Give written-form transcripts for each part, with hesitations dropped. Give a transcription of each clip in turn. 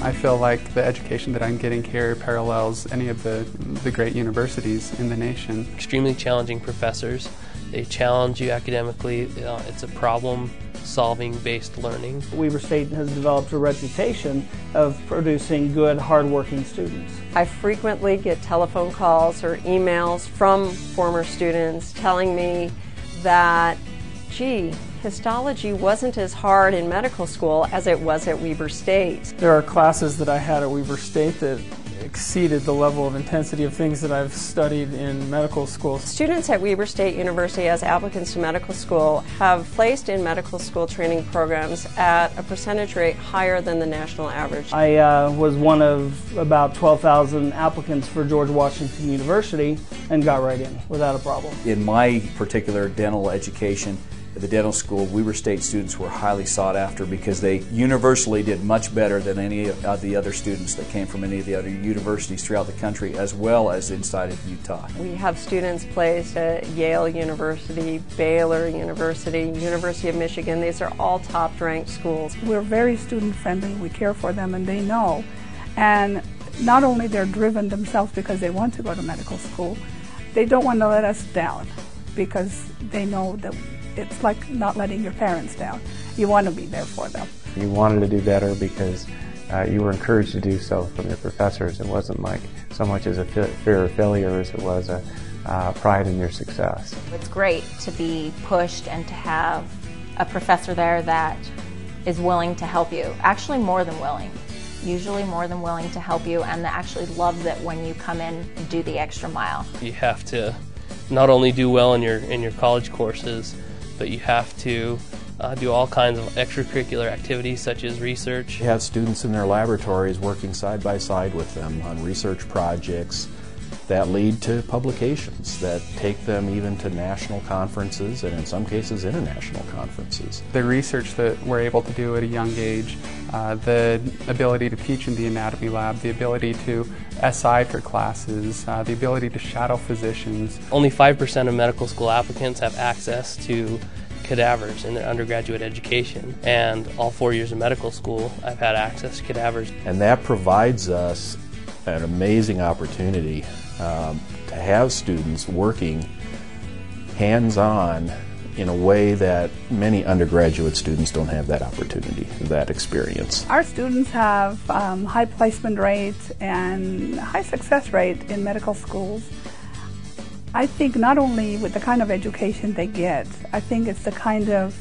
I feel like the education that I'm getting here parallels any of the great universities in the nation. Extremely challenging professors. They challenge you academically. It's a problem-solving based learning. Weber State has developed a reputation of producing good, hard-working students. I frequently get telephone calls or emails from former students telling me that, gee, histology wasn't as hard in medical school as it was at Weber State. There are classes that I had at Weber State that exceeded the level of intensity of things that I've studied in medical school. Students at Weber State University as applicants to medical school have placed in medical school training programs at a percentage rate higher than the national average. I was one of about 12,000 applicants for George Washington University and got right in without a problem. In my particular dental education, at the dental school, Weber State students were highly sought after because they universally did much better than any of the other students that came from any of the other universities throughout the country, as well as inside of Utah. We have students placed at Yale University, Baylor University, University of Michigan. These are all top-ranked schools. We're very student-friendly. We care for them, and they know. And not only they're driven themselves because they want to go to medical school, they don't want to let us down because they know that it's like not letting your parents down. You want to be there for them. You wanted to do better because you were encouraged to do so from your professors. It wasn't like so much as a fear of failure as it was a pride in your success. It's great to be pushed and to have a professor there that is willing to help you. Actually more than willing. Usually more than willing to help you, and that actually loves it when you come in and do the extra mile. You have to not only do well in your college courses, but you have to do all kinds of extracurricular activities such as research. You have students in their laboratories working side by side with them on research projects that lead to publications that take them even to national conferences and in some cases international conferences. The research that we're able to do at a young age, the ability to teach in the anatomy lab, the ability to SI for classes, the ability to shadow physicians. Only 5% of medical school applicants have access to cadavers in their undergraduate education, and all 4 years of medical school I've had access to cadavers. And that provides us an amazing opportunity to have students working hands-on in a way that many undergraduate students don't have that opportunity, that experience. Our students have high placement rates and high success rate in medical schools. I think not only with the kind of education they get, I think it's the kind of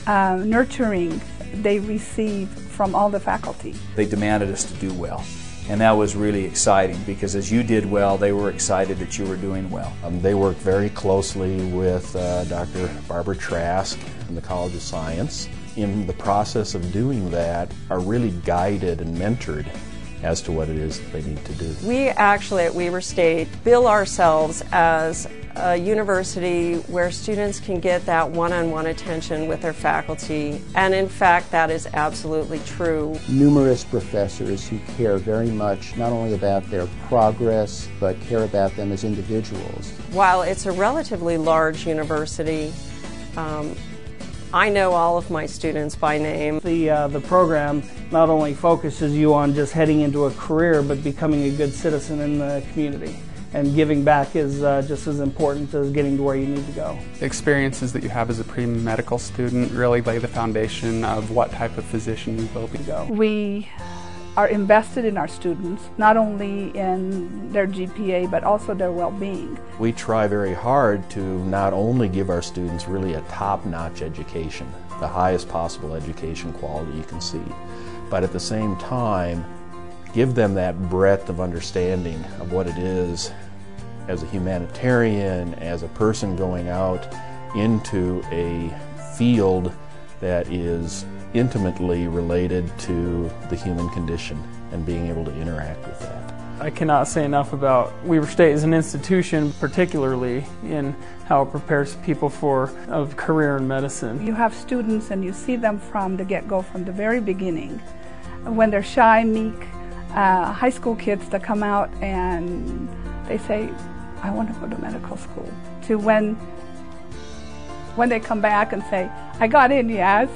nurturing they receive from all the faculty. They demanded us to do well. And that was really exciting because as you did well, they were excited that you were doing well. They work very closely with Dr. Barbara Trask in the College of Science. In the process of doing that, are really guided and mentored as to what it is that they need to do. We actually at Weber State bill ourselves as a university where students can get that one-on-one attention with their faculty, and in fact that is absolutely true. Numerous professors who care very much not only about their progress but care about them as individuals. While it's a relatively large university, I know all of my students by name. The program not only focuses you on just heading into a career, but becoming a good citizen in the community. And giving back is just as important as getting to where you need to go. The experiences that you have as a pre-medical student really lay the foundation of what type of physician you will be. We are invested in our students, not only in their GPA, but also their well-being. We try very hard to not only give our students really a top-notch education, the highest possible education quality you can see, but at the same time, give them that breadth of understanding of what it is as a humanitarian, as a person going out into a field that is intimately related to the human condition and being able to interact with that. I cannot say enough about Weber State as an institution, particularly in how it prepares people for a career in medicine. You have students and you see them from the get-go, from the very beginning, when they're shy, meek, high school kids that come out and they say, I want to go to medical school, to when they come back and say, I got in, yes.